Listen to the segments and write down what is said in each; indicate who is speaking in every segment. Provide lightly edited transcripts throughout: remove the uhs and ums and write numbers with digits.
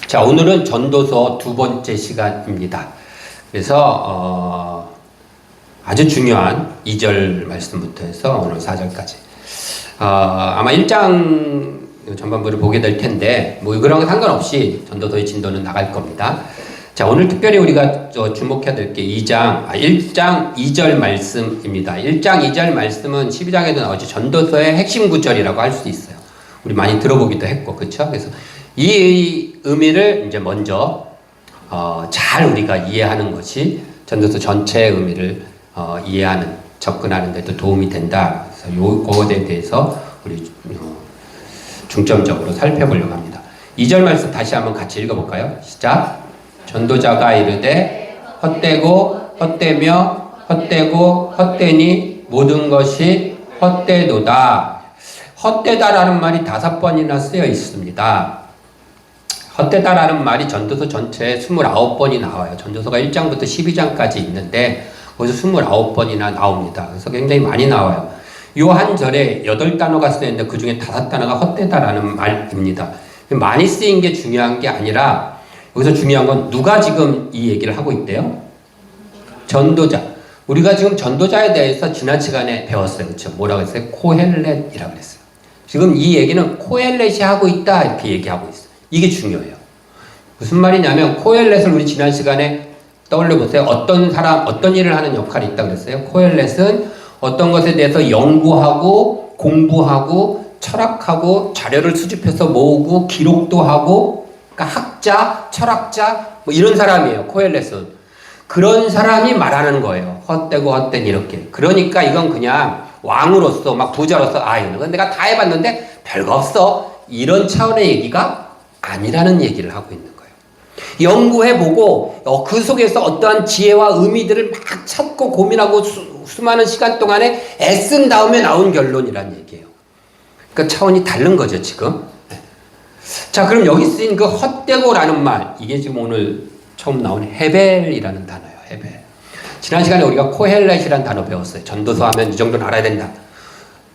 Speaker 1: 자, 오늘은 전도서 두 번째 시간입니다. 그래서 아주 중요한 2절 말씀부터 해서 오늘 4절까지 아마 1장 전반부를 보게 될 텐데 뭐 그런 거 상관없이 전도서의 진도는 나갈 겁니다. 자, 오늘 특별히 우리가 주목해야 될 게 1장 2절 말씀입니다. 1장 2절 말씀은 12장에도 나오죠. 전도서의 핵심 구절이라고 할 수 있어요. 우리 많이 들어보기도 했고, 그렇죠? 그래서 이 의미를 이제 먼저 잘 우리가 이해하는 것이 전도서 전체의 의미를 이해하는, 접근하는 데도 도움이 된다. 그래서 그것에 대해서 우리 중점적으로 살펴보려고 합니다. 2절 말씀 다시 한번 같이 읽어볼까요? 시작. 전도자가 이르되 헛되고 헛되며 헛되고 헛되니 모든 것이 헛되도다. 헛되다라는 말이 5번이나 쓰여 있습니다. 헛되다라는 말이 전도서 전체에 29번이 나와요. 전도서가 1장부터 12장까지 있는데 거기서 29번이나 나옵니다. 그래서 굉장히 많이 나와요. 요 한 절에 8단어가 쓰여있는데 그 중에 5단어가 헛되다라는 말입니다. 많이 쓰인 게 중요한 게 아니라 여기서 중요한 건 누가 지금 이 얘기를 하고 있대요? 전도자. 우리가 지금 전도자에 대해서 지난 시간에 배웠어요. 그렇죠? 뭐라고 했어요? 코헬렛이라고 그랬어요. 지금 이 얘기는 코헬렛이 하고 있다 이렇게 얘기하고 있어요. 이게 중요해요. 무슨 말이냐면 코헬렛을 우리 지난 시간에 떠올려 보세요. 어떤 사람, 어떤 일을 하는 역할이 있다고 그랬어요? 코헬렛은 어떤 것에 대해서 연구하고 공부하고 철학하고 자료를 수집해서 모으고 기록도 하고, 그러니까 학자, 철학자 뭐 이런 사람이에요. 코헬렛은. 그런 사람이 말하는 거예요. 헛되고 헛된 이렇게. 그러니까 이건 그냥 왕으로서 막 부자로서 이건 내가 다 해봤는데 별거 없어. 이런 차원의 얘기가 아니라는 얘기를 하고 있는 거예요. 연구해보고 그 속에서 어떠한 지혜와 의미들을 막 찾고 고민하고 수많은 시간 동안에 애쓴 다음에 나온 결론이란 얘기예요. 그러니까 차원이 다른 거죠, 지금. 자, 그럼 여기 쓰인 그 헛되고라는 말, 이게 지금 오늘 처음 나온 헤벨이라는 단어예요. 헤벨. 지난 시간에 우리가 코헬렛이라는 단어 배웠어요. 전도서 하면 이 정도는 알아야 된다.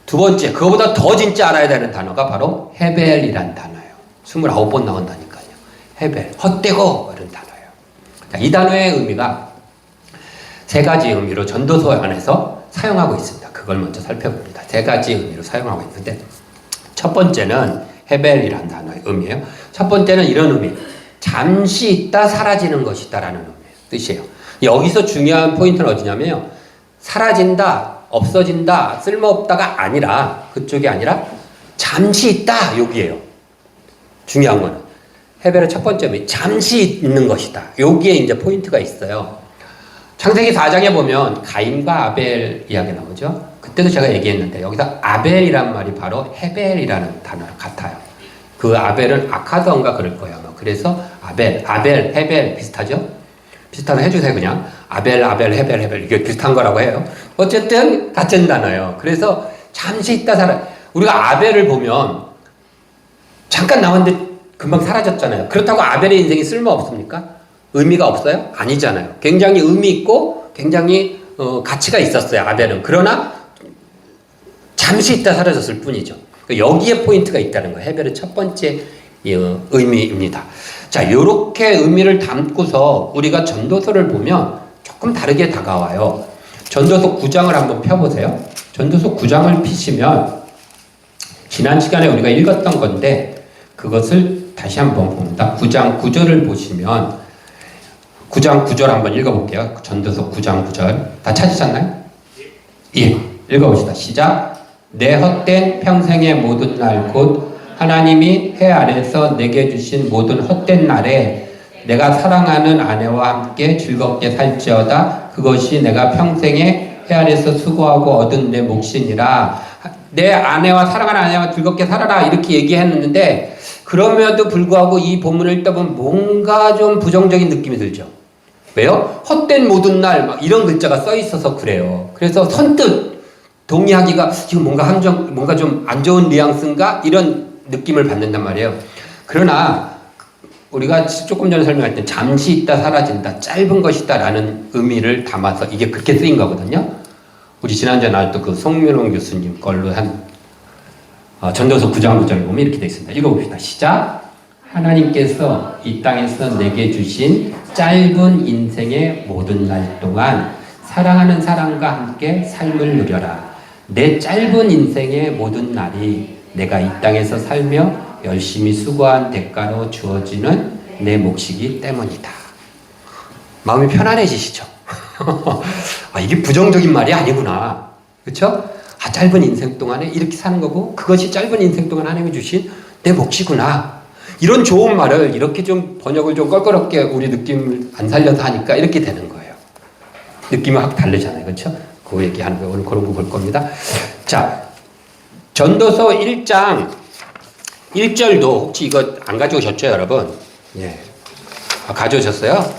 Speaker 1: 두 번째, 그거보다 더 진짜 알아야 되는 단어가 바로 헤벨이라는 단어예요. 29번 나온다니까요. 헤벨, 헛되고 이런 단어예요. 자, 이 단어의 의미가 3가지 의미로 전도서 안에서 사용하고 있습니다. 그걸 먼저 살펴봅니다. 3가지 의미로 사용하고 있는데 첫 번째는 헤벨이라는 단어의 의미예요. 첫 번째는 이런 의미, 잠시 있다 사라지는 것이다 라는 뜻이에요. 여기서 중요한 포인트는 어디냐면요, 사라진다, 없어진다, 쓸모없다가 아니라, 그쪽이 아니라 잠시 있다, 여기에요. 중요한 거는 헤벨의 첫 번째 의미, 잠시 있는 것이다. 여기에 이제 포인트가 있어요. 창세기 4장에 보면 가인과 아벨 이야기 나오죠. 그때도 제가 얘기했는데 여기서 아벨이란 말이 바로 헤벨이라는 단어랑 같아요. 그 아벨은 아카드인가 그럴 거예요. 그래서 아벨, 헤벨 비슷하죠? 비슷하다 해주세요. 그냥 아벨, 헤벨 이게 비슷한 거라고 해요. 어쨌든 같은 단어예요. 그래서 잠시 있다 우리가 아벨을 보면 잠깐 나왔는데 금방 사라졌잖아요. 그렇다고 아벨의 인생이 쓸모없습니까? 의미가 없어요? 아니잖아요. 굉장히 의미 있고 굉장히 가치가 있었어요. 아벨은. 그러나 잠시 있다 사라졌을 뿐이죠. 여기에 포인트가 있다는 거예요. 헤벨의 첫 번째 의미입니다. 자, 요렇게 의미를 담고서 우리가 전도서를 보면 조금 다르게 다가와요. 전도서 9장을 한번 펴보세요. 전도서 9장을 피시면 지난 시간에 우리가 읽었던 건데 그것을 다시 한번 봅니다. 9장 9절을 보시면 9장 9절 한번 읽어볼게요. 전도서 9장 9절 다 찾으셨나요? 예, 읽어봅시다. 시작. 내 헛된 평생의 모든 날 곧 하나님이 해 아래서 내게 주신 모든 헛된 날에 내가 사랑하는 아내와 함께 즐겁게 살지어다. 그것이 내가 평생에 해 아래서 수고하고 얻은 내 몫이니라. 내 아내와 사랑하는 아내와 즐겁게 살아라 이렇게 얘기했는데 그럼에도 불구하고 이 본문을 읽다 보면 뭔가 좀 부정적인 느낌이 들죠. 왜요? 헛된 모든 날 막 이런 글자가 써 있어서 그래요. 그래서 선뜻 동의하기가 지금 뭔가 좀 안 좋은 뉘앙스인가 이런 느낌을 받는단 말이에요. 그러나 우리가 조금 전에 설명할 때 잠시 있다 사라진다, 짧은 것이다 라는 의미를 담아서 이게 그렇게 쓰인 거거든요. 우리 지난주에 나왔던 그 송민홍 교수님 걸로 한 전도서 9장 9절에 보면 이렇게 되어 있습니다. 읽어봅시다. 시작. 하나님께서 이 땅에서 내게 주신 짧은 인생의 모든 날 동안 사랑하는 사람과 함께 삶을 누려라. 내 짧은 인생의 모든 날이 내가 이 땅에서 살며 열심히 수고한 대가로 주어지는 내 몫이기 때문이다. 마음이 편안해지시죠? 아, 이게 부정적인 말이 아니구나. 그렇죠? 아, 짧은 인생 동안에 이렇게 사는 거고 그것이 짧은 인생 동안 하나님이 주신 내 몫이구나. 이런 좋은 말을 이렇게 좀 번역을 좀 껄끄럽게 우리 느낌을 안 살려서 하니까 이렇게 되는 거예요. 느낌이 확 다르잖아요. 그렇죠? 그 얘기하는 거 오늘 그런 거 볼 겁니다. 자, 전도서 1장 1절도 혹시 이거 안 가져오셨죠, 여러분? 예. 아, 가져오셨어요?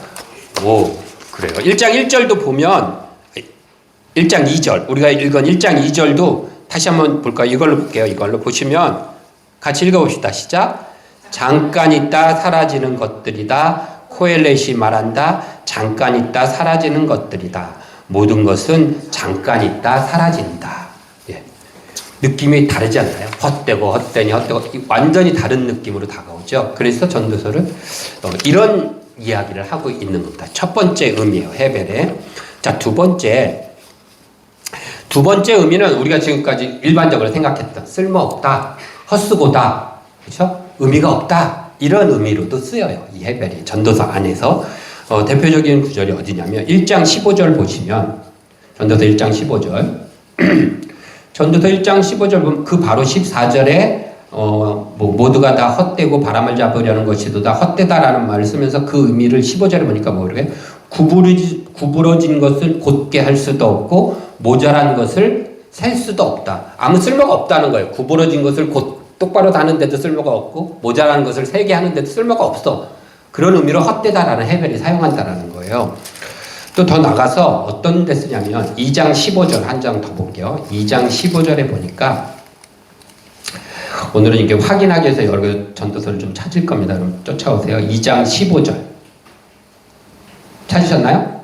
Speaker 1: 오, 그래요. 1장 1절도 보면 1장 2절 우리가 읽은 1장 2절도 다시 한번 볼까요? 이걸로 볼게요. 이걸로 보시면 같이 읽어봅시다. 시작. 잠깐 있다 사라지는 것들이다. 코엘렛이 말한다. 잠깐 있다 사라지는 것들이다. 모든 것은 잠깐 있다 사라진다. 예. 느낌이 다르지 않나요? 헛되고 헛되니 헛되고 완전히 다른 느낌으로 다가오죠. 그래서 전도서를 이런 이야기를 하고 있는 겁니다. 첫 번째 의미예요. 헤벨의. 자, 두 번째 의미는 우리가 지금까지 일반적으로 생각했던 쓸모없다, 헛수고다, 그렇죠? 의미가 없다 이런 의미로도 쓰여요. 이 헤벨이 전도서 안에서 대표적인 구절이 어디냐면 1장 15절 보시면 전도서 1장 15절 전도서 1장 15절 보면 그 바로 14절에 모두가 다 헛되고 바람을 잡으려는 것이도다 헛되다라는 말을 쓰면서 그 의미를 15절에 보니까 뭐래요? 구부러진 것을 곧게 할 수도 없고 모자란 것을 셀 수도 없다. 아무 쓸모가 없다는 거예요. 구부러진 것을 똑바로 다는데도 쓸모가 없고 모자란 것을 세게 하는데도 쓸모가 없어. 그런 의미로 헛되다라는 헤벨이 사용한다라는 거예요. 또 더 나가서 어떤 데 쓰냐면 2장 15절 한 장 더 볼게요. 2장 15절에 보니까 오늘은 이게 확인하기 위해서 여러 전도서를 좀 찾을 겁니다. 그럼 쫓아오세요. 2장 15절 찾으셨나요?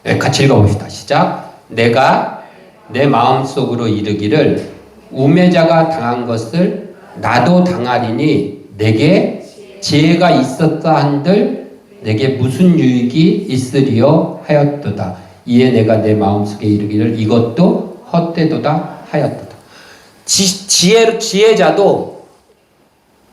Speaker 1: 네, 같이 읽어봅시다. 시작. 내가 내 마음속으로 이르기를 우매자가 당한 것을 나도 당하리니 내게 지혜가 있었다 한들 내게 무슨 유익이 있으리요 하였도다. 이에 내가 내 마음속에 이르기를 이것도 헛되도다 하였도다. 지혜자도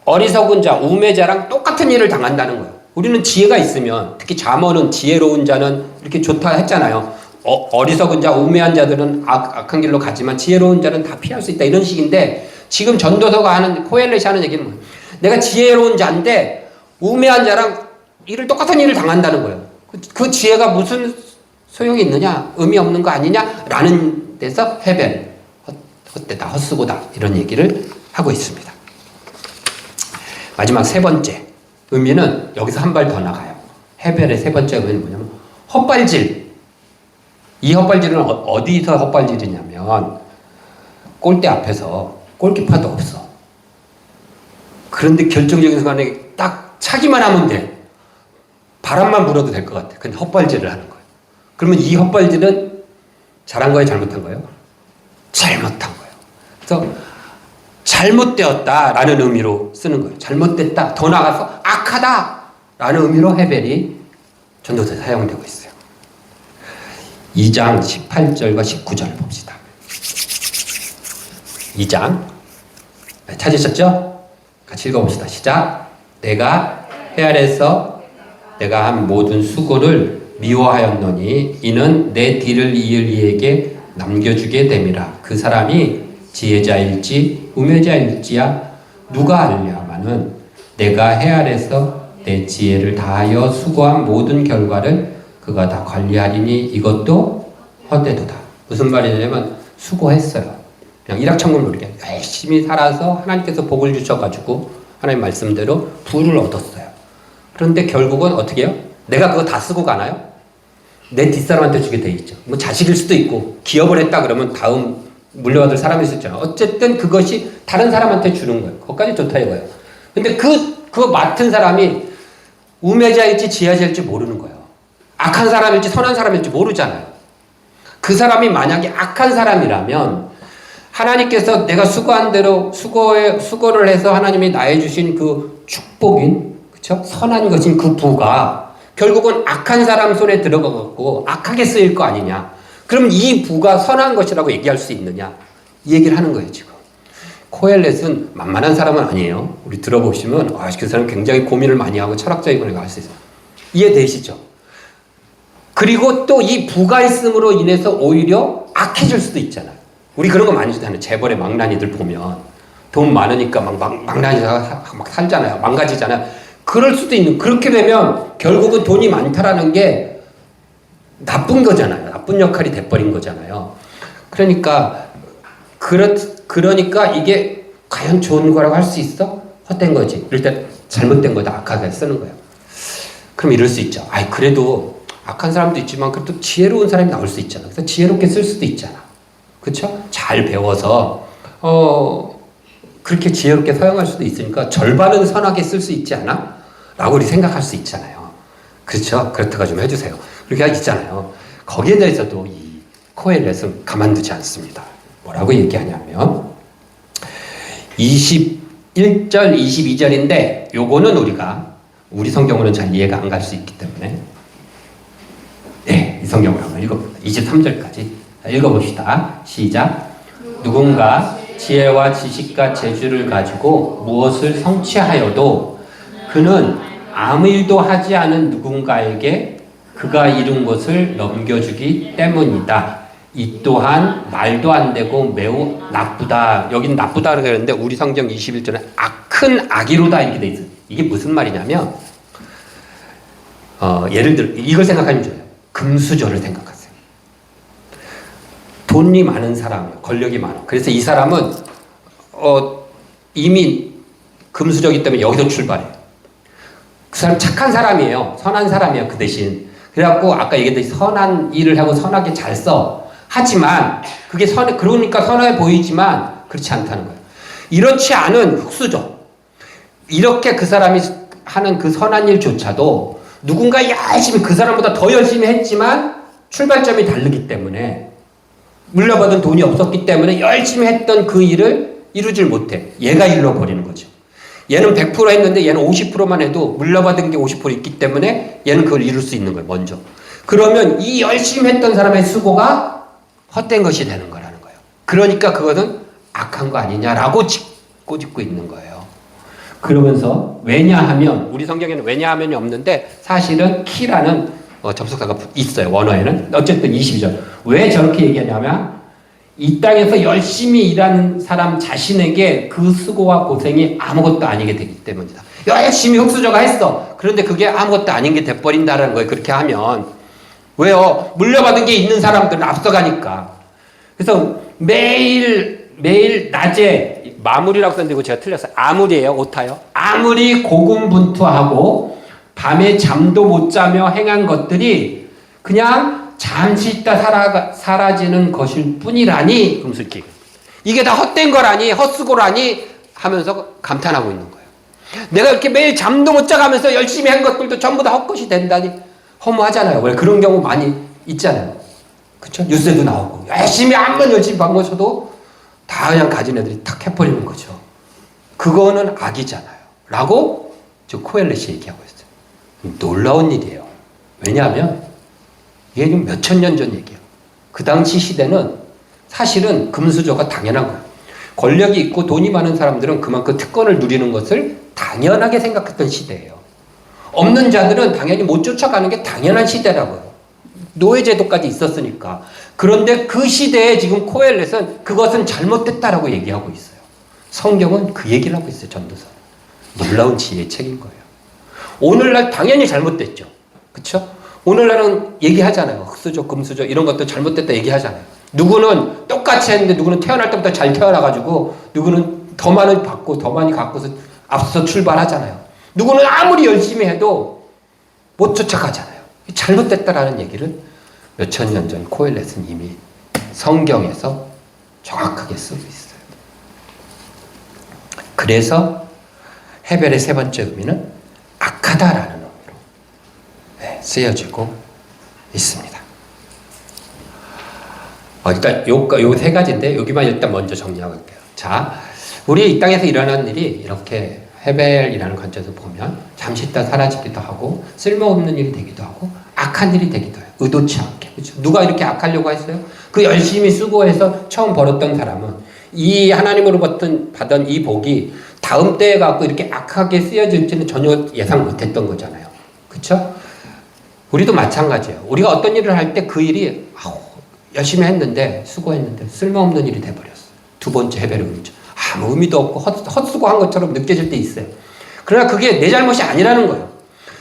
Speaker 1: 어리석은 자, 우매자랑 똑같은 일을 당한다는 거예요. 우리는 지혜가 있으면 특히 잠언은 지혜로운 자는 이렇게 좋다 했잖아요. 어리석은 자, 우매한 자들은 악한 길로 가지만 지혜로운 자는 다 피할 수 있다 이런 식인데 지금 전도서가 하는 코엘렛이 하는 얘기는 뭐예요? 내가 지혜로운 자인데 우매한 자랑 똑같은 일을 당한다는 거예요. 그 지혜가 무슨 소용이 있느냐? 의미 없는 거 아니냐? 라는 데서 헤벨, 헛되다, 헛수고다 이런 얘기를 하고 있습니다. 마지막 세 번째 의미는 여기서 한 발 더 나가요. 헤벨의 세 번째 의미는 뭐냐면 헛발질. 이 헛발질은 어디서 헛발질이냐면 골대 앞에서 골키퍼도 없어. 그런데 결정적인 순간에 딱 차기만 하면 돼. 바람만 불어도 될 것 같아. 근데 헛발질을 하는 거예요. 그러면 이 헛발질은 잘한 거예요? 잘못한 거예요? 잘못한 거예요. 그래서 잘못되었다라는 의미로 쓰는 거예요. 잘못됐다. 더 나아가서 악하다라는 의미로 헤벨이 전도서에 사용되고 있어요. 2장 18절과 19절을 봅시다. 2장 찾으셨죠? 같이 읽어봅시다. 시작. 내가 해 아래서 내가 한 모든 수고를 미워하였노니 이는 내 뒤를 이을 이에게 남겨주게 됨이라. 그 사람이 지혜자일지 우매자일지야 누가 알랴마는 내가 해 아래서 내 지혜를 다하여 수고한 모든 결과를 그가 다 관리하리니 이것도 헛되도다. 무슨 말이냐면 수고했어요. 그냥 일확천금을 노리게 열심히 살아서 하나님께서 복을 주셔가지고 하나님 말씀대로 부를 얻었어요. 그런데 결국은 어떻게 해요? 내가 그거 다 쓰고 가나요? 내 뒷사람한테 주게 돼 있죠. 뭐 자식일 수도 있고 기업을 했다 그러면 다음 물려받을 사람이 있었잖아요. 어쨌든 그것이 다른 사람한테 주는 거예요. 그것까지 좋다 이거예요. 근데 그 맡은 사람이 우매자일지 지혜자일지 모르는 거예요. 악한 사람일지 선한 사람일지 모르잖아요. 그 사람이 만약에 악한 사람이라면 하나님께서 내가 수고한 대로 수고를 해서 하나님이 나에 주신 그 축복인, 그쵸? 선한 것인 그 부가 결국은 악한 사람 손에 들어가갖고 악하게 쓰일 거 아니냐. 그럼 이 부가 선한 것이라고 얘기할 수 있느냐. 이 얘기를 하는 거예요, 지금. 코엘렛은 만만한 사람은 아니에요. 우리 들어보시면, 그 사람 굉장히 고민을 많이 하고 철학자이구나 알 수 있어요. 이해되시죠? 그리고 또 이 부가 있음으로 인해서 오히려 악해질 수도 있잖아요. 우리 그런 거 많이 하잖아요. 재벌의 망나니들 보면. 돈 많으니까 망나니가 막 살잖아요. 망가지잖아요. 그럴 수도 있는, 그렇게 되면 결국은 돈이 많다라는 게 나쁜 거잖아요. 나쁜 역할이 돼버린 거잖아요. 그러니까 이게 과연 좋은 거라고 할 수 있어? 헛된 거지. 이럴 때 잘못된 거다. 악하게 쓰는 거예요. 그럼 이럴 수 있죠. 그래도 악한 사람도 있지만 그래도 지혜로운 사람이 나올 수 있잖아. 그래서 지혜롭게 쓸 수도 있잖아. 그쵸? 잘 배워서 그렇게 지혜롭게 사용할 수도 있으니까 절반은 선하게 쓸 수 있지 않아? 라고 우리 생각할 수 있잖아요. 그렇죠? 그렇다고 좀 해주세요. 그렇게 있잖아요. 거기에 대해서도 이 코엘렛은 가만두지 않습니다. 뭐라고 얘기하냐면 21절, 22절인데 요거는 우리 성경으로는 잘 이해가 안 갈 수 있기 때문에 이 성경으로 한번 읽어봅니다. 23절까지 읽어봅시다. 시작. 누군가 지혜와 지식과 재주를 가지고 무엇을 성취하여도 그는 아무 일도 하지 않은 누군가에게 그가 이룬 것을 넘겨주기 때문이다. 이 또한 말도 안 되고 매우 나쁘다. 여기는 나쁘다라고 했는데 우리 성경 21절에 큰 악이로다 이렇게 돼 있어요. 이게 무슨 말이냐면 예를 들어 이걸 생각하면 좋아요. 금수저를 생각하세요. 돈이 많은 사람이에요. 권력이 많아. 그래서 이 사람은 이미 금수저이기 때문에 여기서 출발해요. 그 사람 착한 사람이에요. 선한 사람이에요. 그 대신. 그래갖고 아까 얘기했듯이 선한 일을 하고 선하게 잘 써. 하지만 그게 그러니까 선해 보이지만 그렇지 않다는 거예요. 이렇지 않은 흙수저. 이렇게 그 사람이 하는 그 선한 일조차도 누군가 열심히 그 사람보다 더 열심히 했지만 출발점이 다르기 때문에 물려받은 돈이 없었기 때문에 열심히 했던 그 일을 이루질 못해. 얘가 잃어버리는 거죠. 얘는 100% 했는데 얘는 50%만 해도 물려받은 게 50% 있기 때문에 얘는 그걸 이룰 수 있는 거예요. 먼저. 그러면 이 열심히 했던 사람의 수고가 헛된 것이 되는 거라는 거예요. 그러니까 그거는 악한 거 아니냐라고 꼬집고 있는 거예요. 그러면서 왜냐하면 우리 성경에는 왜냐하면이 없는데 사실은 키라는 접속사가 있어요. 원어에는. 어쨌든 22절. 왜 저렇게 얘기하냐면 이 땅에서 열심히 일하는 사람 자신에게 그 수고와 고생이 아무것도 아니게 되기 때문이다. 열심히 흙수저가 했어. 그런데 그게 아무것도 아닌 게 돼버린다는 거예요. 그렇게 하면. 왜요? 물려받은 게 있는 사람들은 앞서가니까. 그래서 매일 낮에 마무리라고 썼는데 제가 틀렸어요. 아무리예요. 오타요. 아무리 고군분투하고 밤에 잠도 못 자며 행한 것들이 그냥 잠시 있다 사라지는 것일 뿐이라니 금술기. 이게 다 헛된 거라니 헛수고라니 하면서 감탄하고 있는 거예요. 내가 이렇게 매일 잠도 못 자가면서 열심히 한 것들도 전부 다 헛것이 된다니 허무하잖아요. 왜 그런 경우 많이 있잖아요. 그쵸? 뉴스에도 나오고 열심히 한번 열심히 한 것쳐도 다 그냥 가진 애들이 탁 해버리는 거죠. 그거는 악이잖아요. 라고 저 코엘렛이 얘기하고 있어요. 놀라운 일이에요. 왜냐하면 이게 몇천 년 전 얘기예요. 그 당시 시대는 사실은 금수저가 당연한 거예요. 권력이 있고 돈이 많은 사람들은 그만큼 특권을 누리는 것을 당연하게 생각했던 시대예요. 없는 자들은 당연히 못 쫓아가는 게 당연한 시대라고요. 노예제도까지 있었으니까. 그런데 그 시대에 지금 코엘렛은 그것은 잘못됐다라고 얘기하고 있어요. 성경은 그 얘기를 하고 있어요. 전도서. 놀라운 지혜의 책인 거예요. 오늘날 당연히 잘못됐죠. 그렇죠? 오늘날은 얘기하잖아요. 흙수저, 금수저 이런 것도 잘못됐다 얘기하잖아요. 누구는 똑같이 했는데 누구는 태어날 때부터 잘 태어나가지고 누구는 더 많이 받고 더 많이 갖고서 앞서 출발하잖아요. 누구는 아무리 열심히 해도 못 쫓아가잖아요. 잘못됐다라는 얘기를 몇천 년 전 코엘렛은 이미 성경에서 정확하게 쓰고 있어요. 그래서 헤벨의 세 번째 의미는 악하다라는 의미로 쓰여지고 있습니다. 일단 요 세 가지인데 여기만 일단 먼저 정리하고 갈게요. 자, 우리 이 땅에서 일어나는 일이 이렇게 헤벨이라는 관점에서 보면 잠시 있다 사라지기도 하고 쓸모없는 일이 되기도 하고 악한 일이 되기도 해요. 의도치 않게. 그렇죠? 누가 이렇게 악하려고 했어요? 그 열심히 수고해서 처음 벌었던 사람은 이 하나님으로 받은 이 복이 다음 때에 갖고 이렇게 악하게 쓰여질지는 전혀 예상 못했던 거잖아요. 그렇죠? 우리도 마찬가지예요. 우리가 어떤 일을 할 때 그 일이 열심히 했는데 수고했는데 쓸모없는 일이 돼버렸어요. 두 번째 헤벨의 의미죠. 아무 의미도 없고 헛수고한 것처럼 느껴질 때 있어요. 그러나 그게 내 잘못이 아니라는 거예요.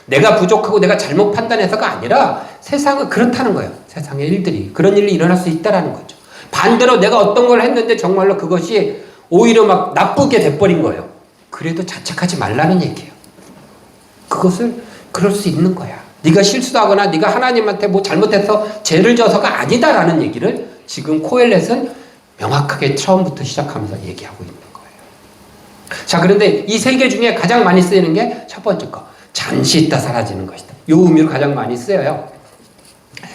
Speaker 1: 내가 부족하고 내가 잘못 판단해서가 아니라 세상은 그렇다는 거예요. 세상의 일들이 그런 일이 일어날 수 있다라는 거죠. 반대로 내가 어떤 걸 했는데 정말로 그것이 오히려 막 나쁘게 돼버린 거예요. 그래도 자책하지 말라는 얘기예요. 그것을 그럴 수 있는 거야. 네가 실수하거나 네가 하나님한테 뭐 잘못해서 죄를 져서가 아니다라는 얘기를 지금 코엘렛은 명확하게 처음부터 시작하면서 얘기하고 있는 거예요. 자, 그런데 이 세 개 중에 가장 많이 쓰이는 게 첫 번째 거, 잠시 있다 사라지는 것이다. 이 의미로 가장 많이 쓰여요.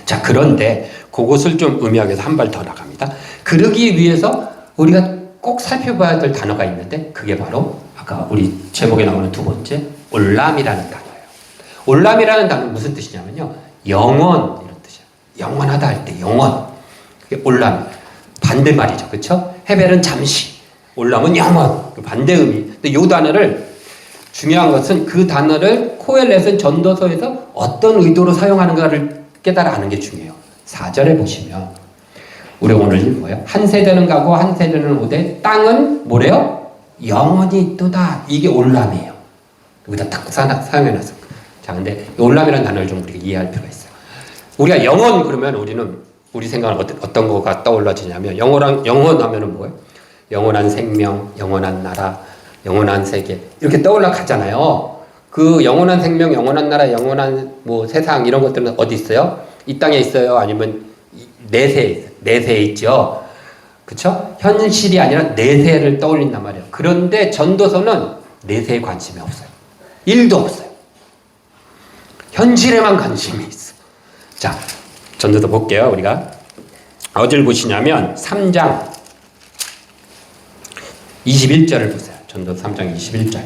Speaker 1: 자, 그런데 그것을 좀 의미하기 위해서 한 발 더 나갑니다. 그러기 위해서 우리가 꼭 살펴봐야 될 단어가 있는데 그게 바로 아까 우리 제목에 나오는 두 번째 올람이라는 단어예요. 올람이라는 단어는 무슨 뜻이냐면요, 영원 이런 뜻이에요. 영원하다 할 때 영원. 그게 올람. 반대말이죠. 그렇죠? 헤벨은 잠시, 올람은 영원. 반대 의미. 근데 이 단어를 중요한 것은 그 단어를 코엘렛은 전도서에서 어떤 의도로 사용하는가를 깨달아 아는 게 중요해요. 4절에 보시면 우리 오늘 뭐예요? 한 세대는 가고 한 세대는 오되 땅은 뭐래요? 영원히 있도다. 이게 올람이에요. 여기다 딱 사용해놨어. 자, 근데 올람이라는 단어를 좀 우리가 이해할 필요가 있어요. 우리가 영원 그러면 우리 생각은 어떤 거가 떠올라지냐면 영원 하면은 뭐예요? 영원한 생명, 영원한 나라, 영원한 세계 이렇게 떠올라 가잖아요. 그 영원한 생명, 영원한 나라, 영원한 뭐 세상 이런 것들은 어디 있어요? 이 땅에 있어요? 아니면 내세에 있죠? 그쵸? 현실이 아니라 내세를 떠올린단 말이에요. 그런데 전도서는 내세에 관심이 없어요. 1도 없어요. 현실에만 관심이 있어. 자, 전도서 볼게요. 우리가 어딜 보시냐면 3장 21절을 보세요. 전도서 3장 21절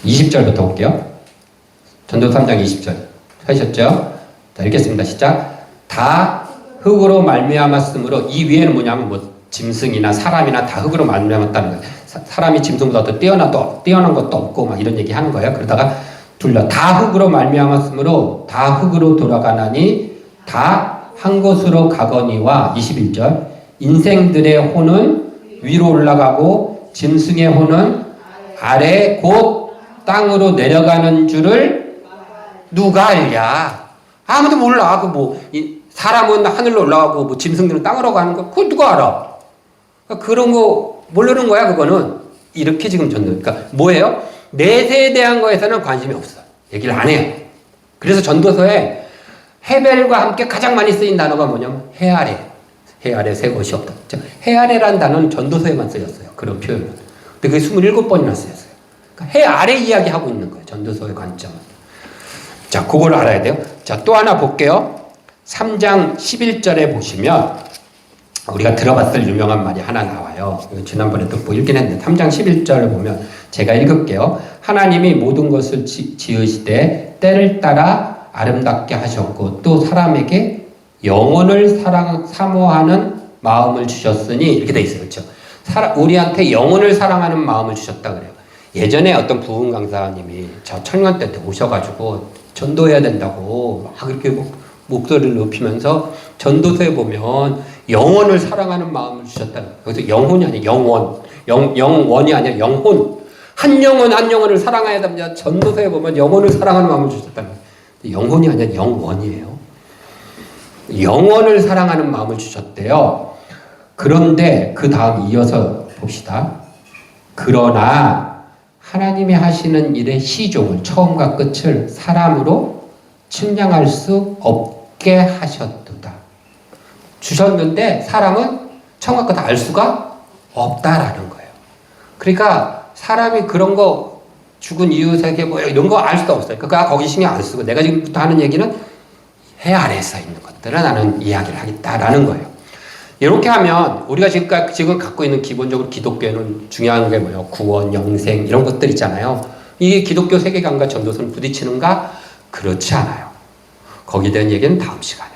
Speaker 1: 20절부터 볼게요. 전도서 3장 20절 하셨죠? 자, 읽겠습니다. 시작. 다 흙으로 말미암았으므로 이 위에는 뭐냐면 뭐 짐승이나 사람이나 다 흙으로 말미암았다는 거예요. 사람이 짐승보다 더 뛰어난 것도 없고 막 이런 얘기 하는 거예요. 그러다가 다 흙으로 말미암았으므로 다 흙으로 돌아가나니 다 한 곳으로 가거니와 21절 인생들의 혼은 위로 올라가고 짐승의 혼은 아래 곧 땅으로 내려가는 줄을 누가 알랴? 아무도 몰라. 사람은 하늘로 올라가고 뭐 짐승들은 땅으로 가는 거 그거 누가 알아? 그런 거 모르는 거야. 그거는 이렇게 지금 전도. 그러니까 뭐예요? 내세에 대한 거에서는 관심이 없어. 얘기를 안 해요. 그래서 전도서에 헤벨과 함께 가장 많이 쓰인 단어가 뭐냐면 해 아래. 해 아래 새 것이 없다. 해 아래라는 단어는 전도서에만 쓰였어요. 그런 표현은. 근데 그게 27번이나 쓰였어요. 그러니까 해 아래 이야기하고 있는 거예요. 전도서의 관점은. 자, 그걸 알아야 돼요. 자, 또 하나 볼게요. 3장 11절에 보시면 우리가 들어봤을 유명한 말이 하나 나와요. 지난번에도 뭐 읽긴 했는데 3장 11절을 보면 제가 읽을게요. 하나님이 모든 것을 지으시되 때를 따라 아름답게 하셨고 또 사람에게 영혼을 사모하는 마음을 주셨으니 이렇게 돼 있어요. 그렇죠? 우리한테 영혼을 사랑하는 마음을 주셨다 그래요. 예전에 어떤 부흥 강사님이 저 청년 때 오셔가지고 전도해야 된다고 막 이렇게 목소리를 높이면서 전도서에 보면 영혼을 사랑하는 마음을 주셨다. 여기서 영혼이 아니라 영원이 아니라 영혼. 한 영혼을 사랑해야 됩니다. 전도서에 보면 영혼을 사랑하는 마음을 주셨다. 영혼이 아니라 영원이에요. 영원을 사랑하는 마음을 주셨대요. 그런데 그 다음 이어서 봅시다. 그러나 하나님이 하시는 일의 시종을 처음과 끝을 사람으로 측량할 수 없게 하셨도다. 주셨는데 사람은 처음과 끝 알 수가 없다라는 거예요. 그러니까 사람이 그런 거 죽은 이웃에게 뭐 이런 거 알 수도 없어요. 그러니까 거기 신경 안 쓰고 내가 지금부터 하는 얘기는 해 아래에 써 있는 것들을 나는 이야기를 하겠다라는 거예요. 이렇게 하면 우리가 지금 갖고 있는 기본적으로 기독교에는 중요한 게 뭐예요? 구원, 영생 이런 것들 있잖아요. 이게 기독교 세계관과 전도서는 부딪히는가? 그렇지 않아요. 거기에 대한 얘기는 다음 시간에.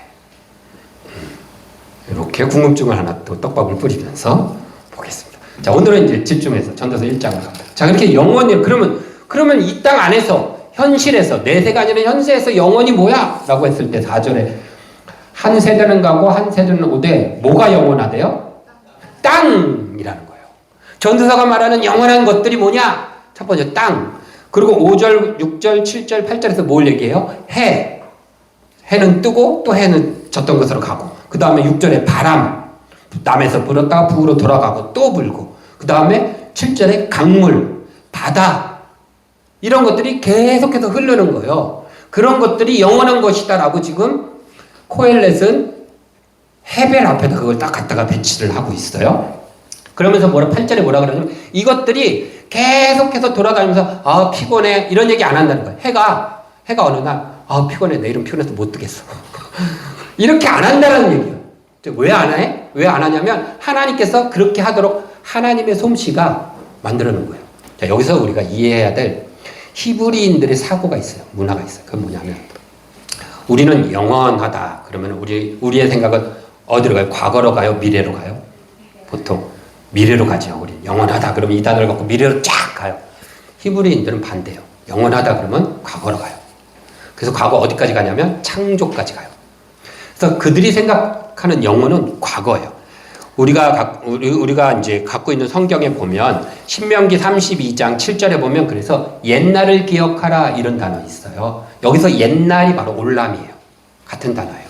Speaker 1: 이렇게 궁금증을 하나 또 떡밥을 뿌리면서 보겠습니다. 자, 오늘은 이제 집중해서 전도서 1장을 갑니다. 자, 그렇게 영원히 그러면 이 땅 안에서 현실에서 내 세가 아니라 현세에서 영원이 뭐야? 라고 했을 때 4절에 한 세대는 가고 한 세대는 오되 뭐가 영원하대요? 땅이라는 거예요. 전도서가 말하는 영원한 것들이 뭐냐? 첫 번째 땅. 그리고 5절, 6절, 7절, 8절에서 뭘 얘기해요? 해. 해는 뜨고 또 해는 졌던 것으로 가고 그 다음에 6절에 바람. 남에서 불었다가 북으로 돌아가고 또 불고 그 다음에 7절에 강물, 바다 이런 것들이 계속해서 흐르는 거예요. 그런 것들이 영원한 것이다라고 지금 코엘렛은 헤벨 앞에다 그걸 딱 갖다가 배치를 하고 있어요. 그러면서 8절에 뭐라 그러냐면 이것들이 계속해서 돌아다니면서 아 피곤해 이런 얘기 안 한다는 거예요. 해가 어느 날 아 피곤해 내일은 피곤해서 못 뜨겠어 이렇게 안 한다는 얘기예요. 왜 안 해? 왜 안 하냐면 하나님께서 그렇게 하도록 하나님의 솜씨가 만들어 놓은 거예요. 자, 여기서 우리가 이해해야 될 히브리인들의 사고가 있어요. 문화가 있어요. 그건 뭐냐면 우리는 영원하다. 그러면 우리의 생각은 어디로 가요? 과거로 가요? 미래로 가요? 보통 미래로 가죠. 우리 영원하다. 그러면 이 단어를 갖고 미래로 쫙 가요. 히브리인들은 반대예요. 영원하다 그러면 과거로 가요. 그래서 과거 어디까지 가냐면 창조까지 가요. 그래서 그들이 생각하는 영혼은 과거예요. 우리가 이제 갖고 있는 성경에 보면 신명기 32장 7절에 보면 그래서 옛날을 기억하라 이런 단어 있어요. 여기서 옛날이 바로 올람이에요. 같은 단어예요.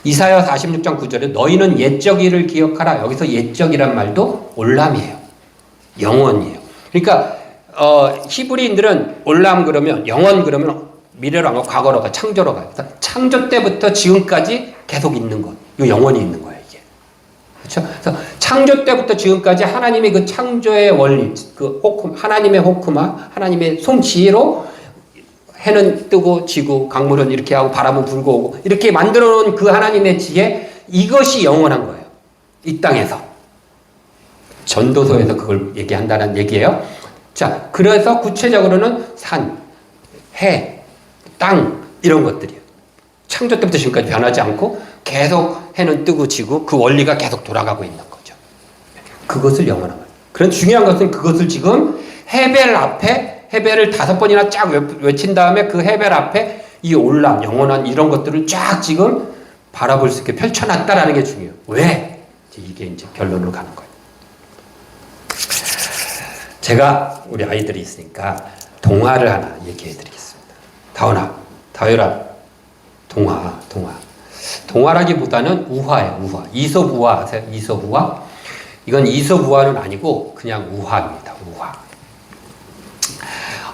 Speaker 1: 이사야 46장 9절에 너희는 옛적 일을 기억하라. 여기서 옛적이란 말도 올람이에요. 영원이에요. 그러니까 히브리인들은 올람 그러면 영원 그러면 미래로 안 가고 과거로 가 창조로 가요. 그래서 창조 때부터 지금까지 계속 있는 것. 이 영원히 있는 거예요. 이게. 그렇죠? 그래서 창조 때부터 지금까지 하나님의 그 창조의 원리, 하나님의 호크마, 하나님의 솜씨로 해는 뜨고 지고 강물은 이렇게 하고 바람은 불고 오고 이렇게 만들어 놓은 그 하나님의 지혜 이것이 영원한 거예요. 이 땅에서. 전도서에서 그걸 얘기한다는 얘기예요. 자, 그래서 구체적으로는 산, 해, 땅 이런 것들이에요. 창조 때부터 지금까지 변하지 않고 계속 해는 뜨고 지고 그 원리가 계속 돌아가고 있는 거죠. 그것을 영원한 거예요. 그런 중요한 것은 그것을 지금 헤벨 앞에 헤벨을 5번이나 쫙 외친 다음에 그 헤벨 앞에 이 올람 영원한 이런 것들을 쫙 지금 바라볼 수 있게 펼쳐놨다라는 게 중요해요. 왜? 이게 이제 결론으로 가는 거예요. 제가 우리 아이들이 있으니까 동화를 하나 얘기해 드리겠습니다. 다효라, 동화라기보다는 우화예요, 우화. 이솝우화 아세요? 이솝우화? 이건 이솝우화는 아니고 그냥 우화입니다, 우화.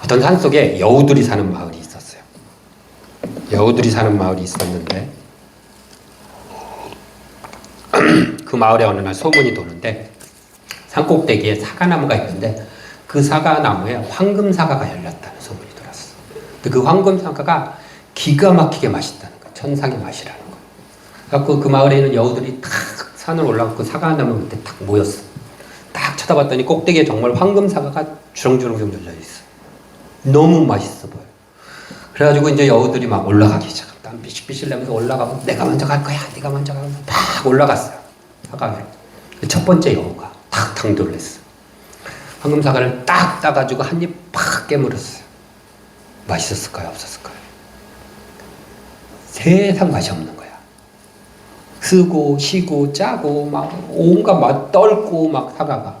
Speaker 1: 어떤 산 속에 여우들이 사는 마을이 있었어요. 여우들이 사는 마을이 있었는데 그 마을에 어느 날 소문이 도는데 산꼭대기에 사과나무가 있는데 그 사과나무에 황금사과가 열렸다는 소문이 돌았어. 근데 그 황금사과가 기가 막히게 맛있다는 거야. 천상의 맛이라는 거야. 그래갖고 그 마을에 있는 여우들이 탁 산을 올라가고 그 사과나무 밑에 탁 모였어. 딱 쳐다봤더니 꼭대기에 정말 황금사과가 주렁주렁 열려있어. 너무 맛있어 보여. 그래가지고 이제 여우들이 막 올라가기 시작합니다. 땀 비실비실 내면서 올라가고 내가 먼저 갈 거야. 내가 먼저 가면서 막 올라갔어요. 사과 위로. 첫 번째 여우가 탁 당돌했어. 황금사과를 딱 따가지고 한 입 팍 깨물었어요. 맛있었을까요? 없었을까요? 세상 맛이 없는 거야. 쓰고 시고 짜고 막 온갖 맛 떨고 막 사과가.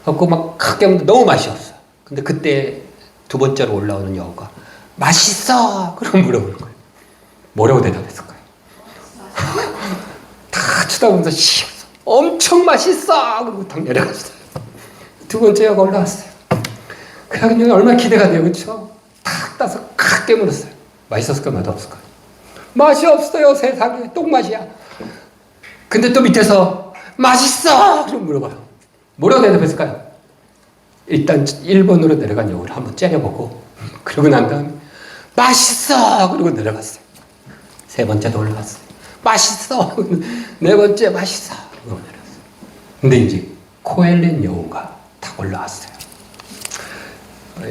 Speaker 1: 그래갖고 막 크게 깨물는데 너무 맛이 없어. 근데 그때 두 번째로 올라오는 여우가 맛있어! 그럼 물어보는 거예요. 뭐라고 대답했을까요? 다 쳐다보면서 엄청 맛있어! 그리고 딱 내려갔어요. 두 번째 여우가 올라왔어요. 그래가지고 얼마나 기대가 돼요, 그쵸? 탁 따서 칵 깨물었어요. 맛있었을까요? 맛없을까요? 맛이 없어요, 세상에. 똥맛이야. 근데 또 밑에서 맛있어! 그럼 물어봐요. 뭐라고 대답했을까요? 일단 1번으로 내려간 여우를 한번 째려보고 그러고 난 다음에 맛있어! 그러고 내려갔어요. 세 번째도 올라갔어요. 맛있어! 네 번째 맛있어! 응원해놨어요. 근데 이제 코엘렛 여우가 딱 올라왔어요.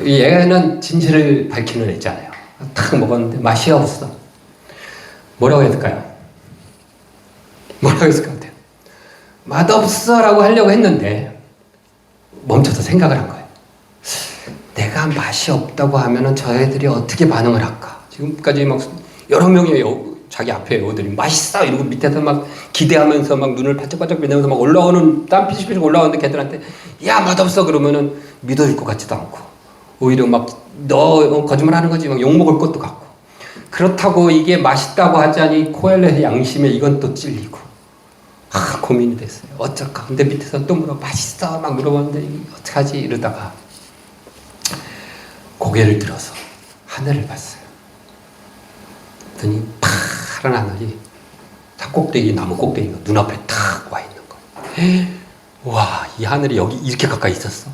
Speaker 1: 얘는 진실을 밝히는 애잖아요. 탁 먹었는데 맛이 없어. 뭐라고 해야 될까요? 뭐라고 했을 것 같아요? 맛없어 라고 하려고 했는데 멈춰서 생각을 한 거예요. 내가 맛이 없다고 하면은 저 애들이 어떻게 반응을 할까? 지금까지 막 여러 명의 자기 앞에 여우들이 맛있어 이러고 밑에서 막 기대하면서 막 눈을 반짝반짝 빛내면서 막 올라오는 땀 피식피식 올라오는데 걔들한테 야 맛없어 그러면은 믿어줄 것 같지도 않고 오히려 막 너 거짓말하는 거지 막 욕먹을 것도 같고 그렇다고 이게 맛있다고 하자니 코엘렛의 양심에 이건 또 찔리고 고민이 됐어요. 어쩔까? 근데 밑에서 또 맛있어 막 물어보는데 어떡하지 이러다가 고개를 들어서 하늘을 봤어요. 그랬더니 파란 하늘이 산꼭대기 나무 꼭대기가 눈앞에 탁 와 있는 거예요. 와, 이 하늘이 여기 이렇게 가까이 있었어?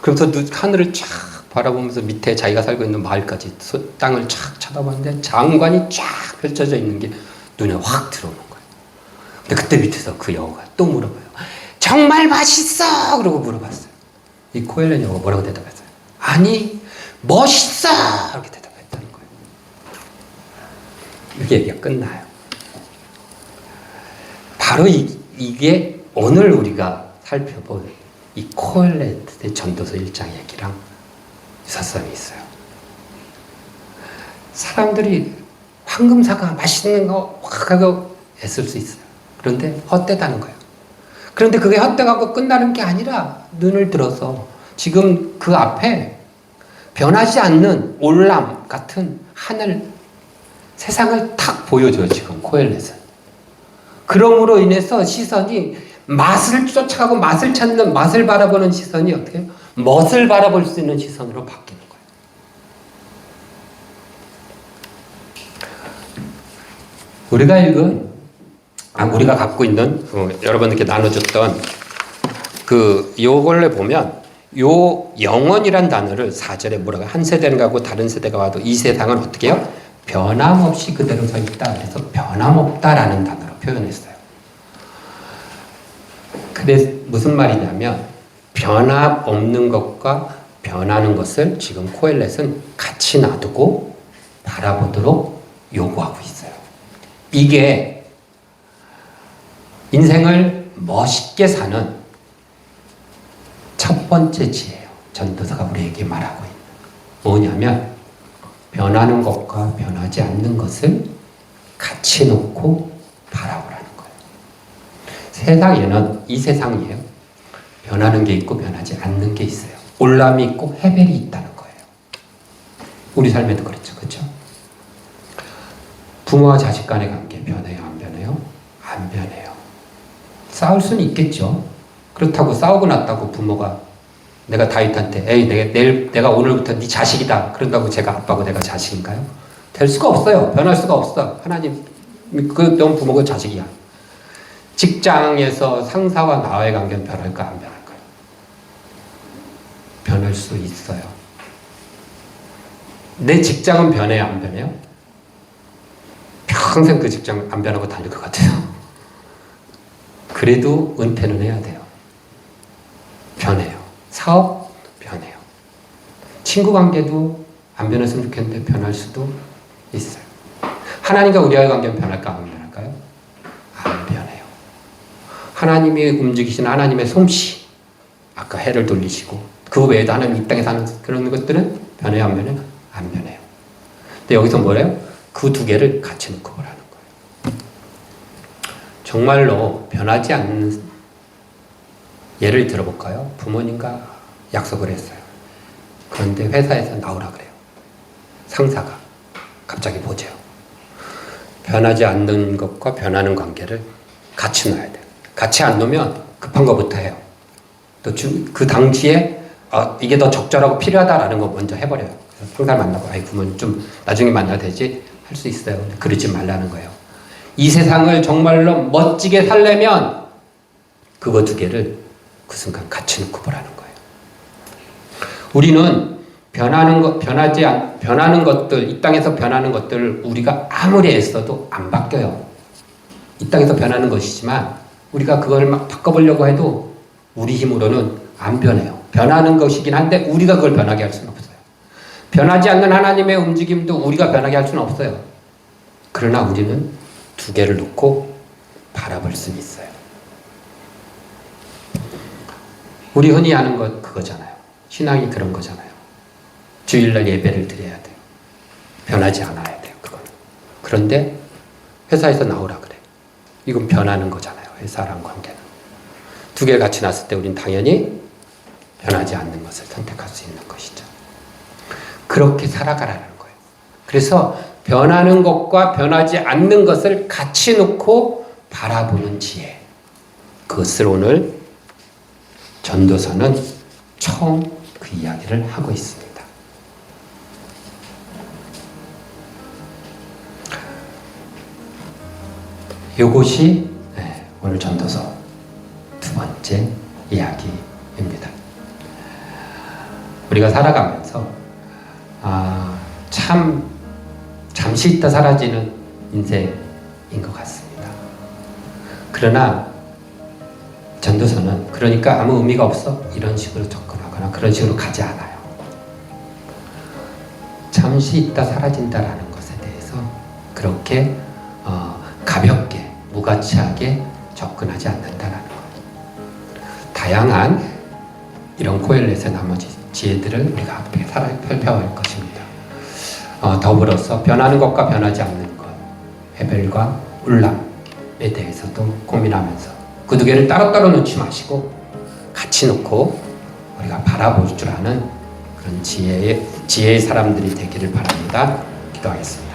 Speaker 1: 그러면서 하늘을 쫙 바라보면서 밑에 자기가 살고 있는 마을까지 땅을 쫙 쳐다봤는데 장관이 쫙 펼쳐져 있는 게 눈에 확 들어오는 거예요. 근데 그때 밑에서 그 여우가 또 물어봐요. 정말 맛있어! 그러고 물어봤어요. 이 코엘렛 여우가 뭐라고 대답했어요? 아니, 멋있어! 이렇게 대답했다는 거예요. 이렇게 얘기가 끝나요. 바로 이게 오늘 우리가 살펴볼 이 코엘렛의 전도서 1장 얘기랑 유사성이 있어요. 사람들이 황금사가 맛있는 거 확 하고 애쓸 수 있어요. 그런데 헛되다는 거예요. 그런데 그게 헛되고 끝나는 게 아니라 눈을 들어서 지금 그 앞에 변하지 않는 올람 같은 하늘 세상을 탁 보여줘요. 지금 코엘렛은. 그럼으로 인해서 시선이 맛을 쫓아가고 맛을 찾는 맛을 바라보는 시선이 어떻게 해요? 멋을 바라볼 수 있는 시선으로 바뀌는 거예요. 우리가 읽은 우리가 갖고 있는 여러분들께 나눠줬던 요걸에 보면 요 영원이란 단어를 4절에 뭐라고 한 세대는 가고 다른 세대가 와도 이 세상은 어떻게 해요? 변함없이 그대로 서 있다. 그래서 변함없다라는 단어로 표현했어요. 그래서 무슨 말이냐면 변함없는 것과 변하는 것을 지금 코엘렛은 같이 놔두고 바라보도록 요구하고 있어요. 이게 인생을 멋있게 사는 첫 번째 지혜예요. 전도서가 우리에게 말하고 있는. 뭐냐면 변하는 것과 변하지 않는 것을 같이 놓고 바라보라는 거예요. 세상에는 이 세상이에요. 변하는 게 있고 변하지 않는 게 있어요. 올람이 있고 헤벨이 있다는 거예요. 우리 삶에도 그렇죠. 그렇죠? 부모와 자식 간의 관계 변해요? 안 변해요? 안 변해요. 싸울 수는 있겠죠. 그렇다고 싸우고 났다고 부모가 내가 다윗한테 에이 내가 오늘부터 네 자식이다 그런다고 제가 아빠고 내가 자식인가요? 될 수가 없어요. 변할 수가 없어. 하나님 넌 부모가 자식이야. 직장에서 상사와 나와의 관계는 변할까 안 변할까요? 변할 수 있어요. 내 직장은 변해요? 안 변해요? 평생 그 직장 안 변하고 다닐 것 같아요. 그래도 은퇴는 해야 돼요. 변해요. 사업 변해요. 친구 관계도 안 변했으면 좋겠는데 변할 수도 있어요. 하나님과 우리와의 관계는 변할까 안 변할까요? 안 변해요. 하나님이 움직이시는 하나님의 솜씨, 아까 해를 돌리시고 그 외에도 하나님 이 땅에 사는 그런 것들은 변해요 안 변해요? 안 변해요. 근데 여기서 뭐래요? 그 두 개를 같이 놓고 보라는 거예요. 정말로 변하지 않는 예를 들어볼까요? 부모님과 약속을 했어요. 그런데 회사에서 나오라 그래요. 상사가 갑자기 보죠. 변하지 않는 것과 변하는 관계를 같이 놔야 돼요. 같이 안 놓으면 급한 것부터 해요. 또 그 당시에 이게 더 적절하고 필요하다라는 거 먼저 해버려요. 그래서 상사를 만나고 부모님 좀 나중에 만나야 되지 할 수 있어요. 근데 그러지 말라는 거예요. 이 세상을 정말로 멋지게 살려면 그거 두 개를 그 순간 같이 놓고 보라는 거예요. 우리는 변하는 것들, 이 땅에서 변하는 것들을 우리가 아무리 애써도 안 바뀌어요. 이 땅에서 변하는 것이지만 우리가 그걸 막 바꿔보려고 해도 우리 힘으로는 안 변해요. 변하는 것이긴 한데 우리가 그걸 변하게 할 수는 없어요. 변하지 않는 하나님의 움직임도 우리가 변하게 할 수는 없어요. 그러나 우리는 두 개를 놓고 바라볼 수는 있어요. 우리 흔히 하는 것 그거잖아요. 신앙이 그런 거잖아요. 주일날 예배를 드려야 돼요. 변하지 않아야 돼요. 그거는. 그런데 회사에서 나오라 그래. 이건 변하는 거잖아요. 회사랑 관계는. 두 개 같이 놨을 때 우린 당연히 변하지 않는 것을 선택할 수 있는 것이죠. 그렇게 살아가라는 거예요. 그래서 변하는 것과 변하지 않는 것을 같이 놓고 바라보는 지혜. 그것을 오늘 전도서는 처음 그 이야기를 하고 있습니다. 이것이 오늘 전도서 두 번째 이야기입니다. 우리가 살아가면서 참 잠시 있다 사라지는 인생인 것 같습니다. 그러나 전도서는 그러니까 아무 의미가 없어 이런 식으로 접근하거나 그런 식으로 가지 않아요. 잠시 있다 사라진다라는 것에 대해서 그렇게 가볍게 무가치하게 접근하지 않는다라는 거예요. 다양한 이런 코엘렛의 나머지 지혜들을 우리가 함께 살펴볼 것입니다. 더불어서 변하는 것과 변하지 않는 것, 헤벨과 울람에 대해서도 고민하면서 그 두 개를 따로따로 놓지 마시고 같이 놓고 우리가 바라볼 줄 아는 그런 지혜의 사람들이 되기를 바랍니다. 기도하겠습니다.